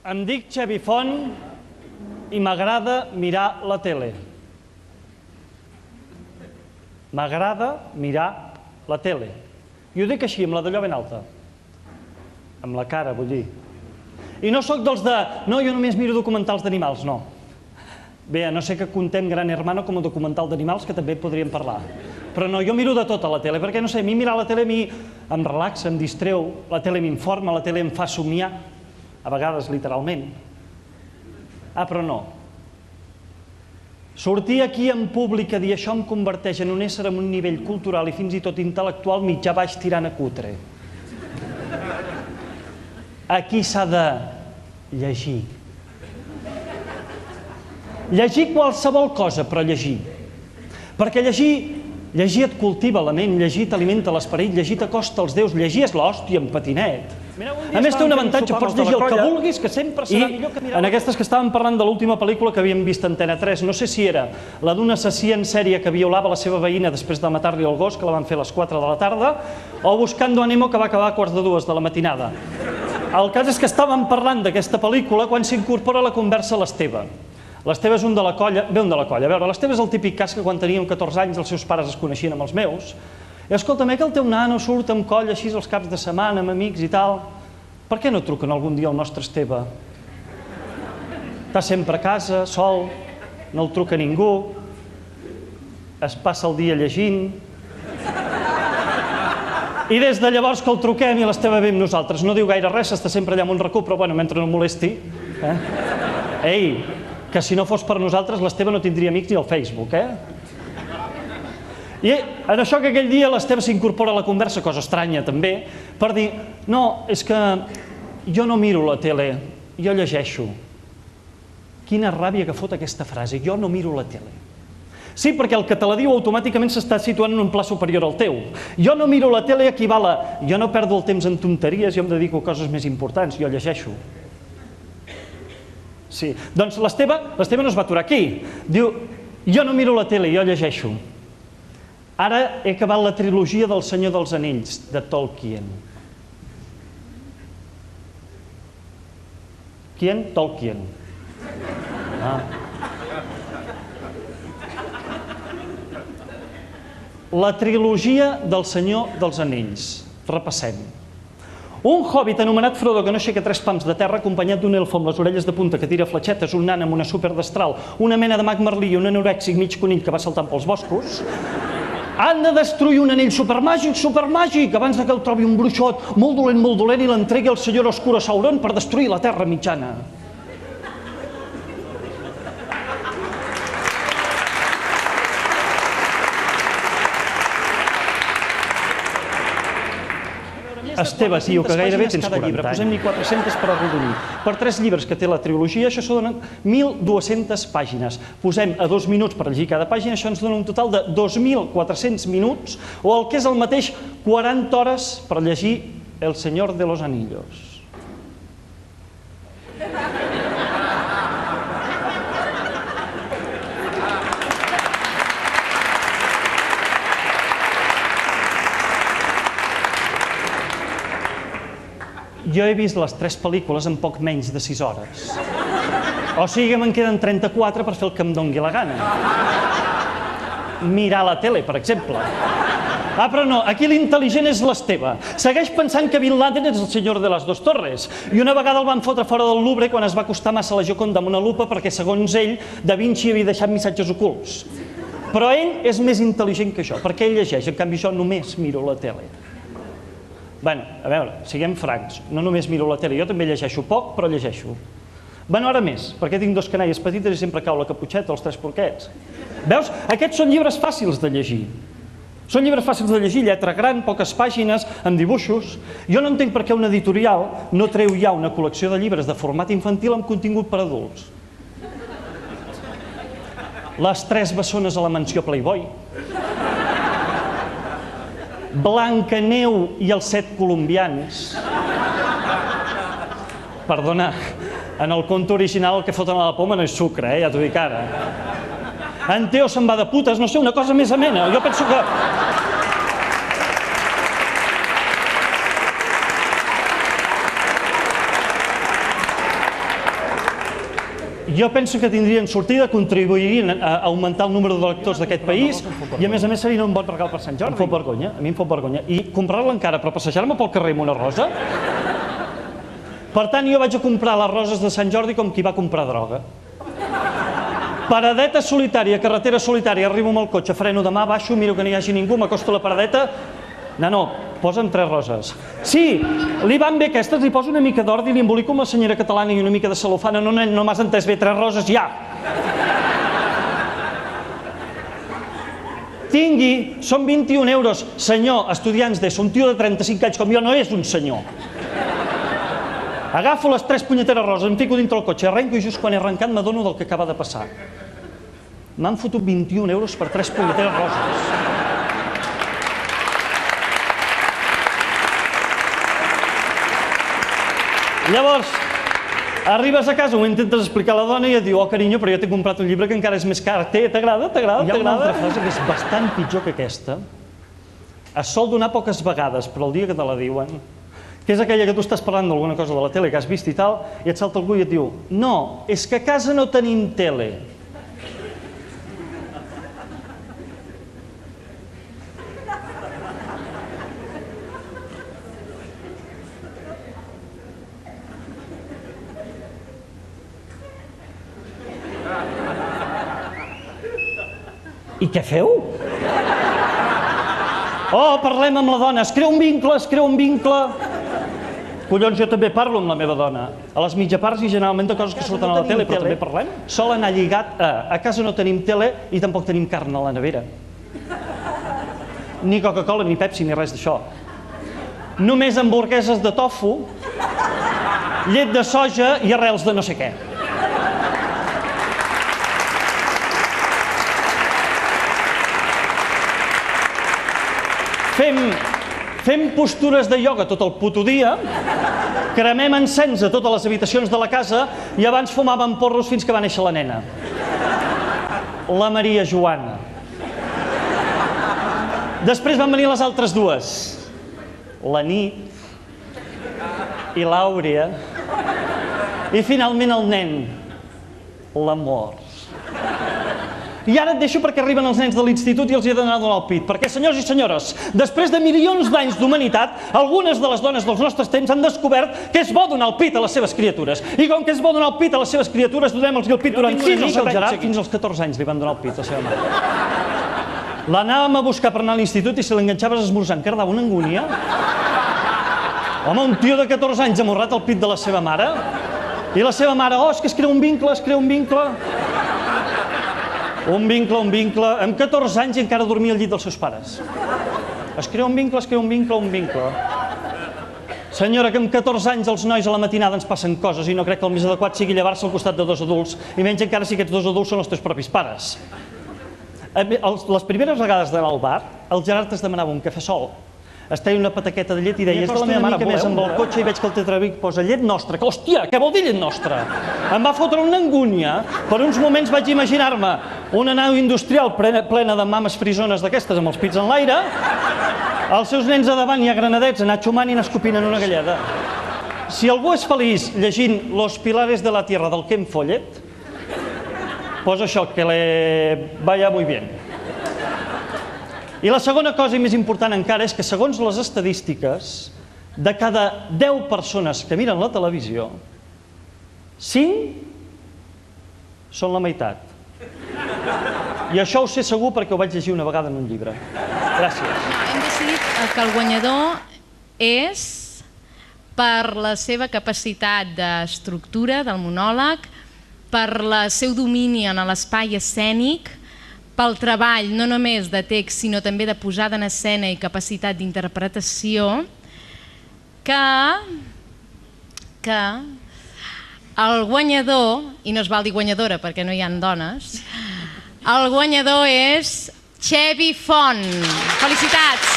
Em dic Xavi Font i m'agrada mirar la tele. M'agrada mirar la tele. I ho dic així, amb la d'allò ben alta. Amb la cara, vull dir. I no sóc dels de... No, jo només miro documentals d'animals, no. Bé, a no ser que contem Gran Hermano com a documental d'animals, que també podríem parlar. Però no, jo miro de tot a la tele, perquè no sé, a mi mirar la tele em relaxa, em distreu, la tele m'informa, la tele em fa somiar, a vegades literalment. Ah, però no. Sortir aquí en públic a dir això em converteix en un ésser amb un nivell cultural i fins i tot intel·lectual mitjà baix tirant a cutre. Aquí s'ha de llegir. Llegir qualsevol cosa, però llegir. Perquè llegir et cultiva la ment, llegir t'alimenta l'esperit, llegir t'acosta als déus, llegir és l'hòstia en patinet. A més té un avantatge, pots llegir el que vulguis, que sempre serà millor que mirar. En aquestes que estàvem parlant de l'última pel·lícula que havíem vist a Antena 3, no sé si era la d'un assassí en sèrie que violava la seva veïna després de matar-li el gos, que la van fer a les 4 de la tarda, o Buscando a Nemo, que va acabar a 1:45 de la matinada. El cas és que estàvem parlant d'aquesta pel·lícula quan s'incorpora a la conversa l'Esteve. L'Esteve és un de la colla, ve un de la colla. A veure, l'Esteve és el típic cas que quan teníem 14 anys els seus pares es coneixien amb els meus. I escolta'm, que el teu nano surt amb colla així els caps de setmana, amb amics i tal. Per què no truquen algun dia al nostre Esteve? Està sempre a casa, sol, no el truca ningú, es passa el dia llegint. I des de llavors que el truquem i l'Esteve ve amb nosaltres. No diu gaire res, està sempre allà amb un racó, però bueno, mentre no molesti. Ei, que si no fos per nosaltres l'Esteve no tindria amics ni al Facebook, I en això que aquell dia l'Esteve s'incorpora a la conversa, cosa estranya també, per dir, no, és que jo no miro la tele, jo llegeixo. Quina ràbia que fot aquesta frase, jo no miro la tele. Sí, perquè el que te la diu automàticament s'està situant en un pla superior al teu. Jo no miro la tele equival a jo no perdo el temps en tonteries, jo em dedico a coses més importants, jo llegeixo. Sí, doncs l'Esteve no es va aturar aquí. Diu, jo no miro la tele, jo llegeixo. Ara he acabat la trilogia del Senyor dels Anells, de Tolkien. Tolkien. La trilogia del Senyor dels Anells. Repassem. Un hòbbit anomenat Frodo que no aixeca 3 pams de terra acompanyat d'un elfo amb les orelles de punta que tira fletxetes, un nan amb una superdestral, una mena de mag merlí i un anorèxic mig conill que va saltant pels boscos, han de destruir un anell supermàgic, abans que el trobi un bruixot molt dolent, i l'entregui al senyor Oscuro Sauron per destruir la Terra Mitjana. Esteve, tio, que gairebé tens 40 anys. Posem-hi 400 per arrodonir. Per 3 llibres que té la trilogia, això dona 1.200 pàgines. Posem a 2 minuts per llegir cada pàgina, això ens dona un total de 2.400 minuts, o el que és el mateix, 40 hores per llegir El Señor de los Anillos. Jo he vist les 3 pel·lícules en poc menys de 6 hores. O sigui que me'n queden 34 per fer el que em doni la gana. Mirar la tele, per exemple. Ah, però no, aquí l'intel·ligent és l'Esteve. Segueix pensant que Bin Laden és el senyor de les 2 torres. I una vegada el van fotre fora del Louvre quan es va acostar massa a la Gioconda amb una lupa perquè, segons ell, Da Vinci havia deixat missatges ocults. Però ell és més intel·ligent que això, perquè ell llegeix. En canvi, jo només miro la tele. Bueno, a veure, siguem francs, no només miro la tele, jo també llegeixo poc, però llegeixo. Bueno, ara més, perquè tinc 2 canalles petites i sempre cau la caputxeta o els 3 porquets. Veus? Aquests són llibres fàcils de llegir. Són llibres fàcils de llegir, lletra gran, poques pàgines, amb dibuixos. Jo no entenc per què una editorial no treu ja una col·lecció de llibres de format infantil amb contingut per adults. Les 3 bessones a la mansió Playboy. Blancaneu i els 7 colombians. Perdona, en el conte original el que foten a la poma no és sucre, ja t'ho dic ara. En Teo se'n va de putes, no sé, una cosa més amena. Jo penso que... Jo penso que tindrien sortida, contribuirien a augmentar el número de lectors d'aquest país i a més seria un bon regal per Sant Jordi. Em fot vergonya, a mi em fot vergonya. I comprar-la encara, però passejar-me pel carrer amb una rosa? Per tant, jo vaig a comprar les roses de Sant Jordi com qui va comprar droga. Paradeta solitària, carretera solitària, arribo amb el cotxe, freno de mà, baixo, miro que no hi hagi ningú, m'acosto a la paradeta. No, posa'm 3 roses. Sí, li van bé aquestes, li poso una mica d'or i li embolico amb la senyora catalana i una mica de celofana. No m'has entès bé, 3 roses, ja! Tingui, són 21 euros. Senyor, estudiants d'ESO, un tio de 35 anys com jo no és un senyor. Agafo les 3 punyeteres roses, em fico dintre el cotxe, arrenco i just quan he arrencat m'adono del que acaba de passar. M'han fotut 21 euros per 3 punyeteres roses. Llavors, arribes a casa, ho intentes explicar a la dona i et diu: oh, carinyo, però jo t'he comprat un llibre que encara és més car. T'agrada? Hi ha una altra frase que és bastant pitjor que aquesta. Es sol donar poques vegades, però el dia que te la diuen, que és aquella que tu estàs parlant d'alguna cosa de la tele que has vist i tal, i et salta algú i et diu: no, és que a casa no tenim tele. I què feu? Oh, parlem amb la dona, es crea un vincle. Collons, jo també parlo amb la meva dona. A les mitjaparts i generalment de coses que surten a la tele, però també parlem. Sol anar lligat a casa no tenim tele i tampoc tenim carn a la nevera. Ni Coca-Cola, ni Pepsi, ni res d'això. Només hamburgueses de tofu, llet de soja i arrels de no sé què. Fem postures de ioga tot el puto dia, cremem encens a totes les habitacions de la casa i abans fumàvem porros fins que va néixer la nena. La Maria Joana. Després van venir les altres dues. La Nit i l'Àurea. I finalment el nen. L'Amor. I ara et deixo perquè arriben els nens de l'institut i els he d'anar a donar el pit. Perquè, senyors i senyores, després de milions d'anys d'humanitat, algunes de les dones dels nostres temps han descobert que és bo donar el pit a les seves criatures. I com que és bo donar el pit a les seves criatures, donem-los el pit durant 6 anys. El Gerard fins als 14 anys li van donar el pit a la seva mare. L'anàvem a buscar per anar a l'institut i si l'enganxaves esmorzant, que ara dava una angúnia. Home, un tio de 14 anys amorrat al pit de la seva mare. I la seva mare, oh, és que es crea un vincle, Un vincle. Amb 14 anys i encara dormia al llit dels seus pares. Es crea un vincle. Senyora, que amb 14 anys els nois a la matinada ens passen coses i no crec que el més adequat sigui llevar-se al costat de 2 adults, i menys encara si aquests 2 adults són els teus propis pares. Les primeres vegades d'anar al bar, el Gerard es demanava un cafè sol. Es treia una pataqueta de llet i deia: és de la meva mare, més amb el cotxe i veig que el Tetrabric posa llet nostra. Que, hòstia, què vol dir llet nostra? Em va fotre una angúnia. Per uns moments vaig imaginar-me una nau industrial plena de mames frisones d'aquestes amb els pits en l'aire, els seus nens a davant i a granadets anar xumant i anar escopint en una galleda. Si algú és feliç llegint Los pilares de la tierra del Ken Follett, pues això, que le vaya muy bien. I la segona cosa, i més important encara, és que segons les estadístiques, de cada 10 persones que miren la televisió, 5 són la meitat. I això ho sé segur perquè ho vaig llegir una vegada en un llibre. Gràcies. Hem decidit que el guanyador és per la seva capacitat d'estructura del monòleg, per el seu domini en l'espai escènic, pel treball no només de text sinó també de posada en escena i capacitat d'interpretació, que el guanyador, i no es val dir guanyadora perquè no hi ha dones, el guanyador és Xevi Font. Felicitats!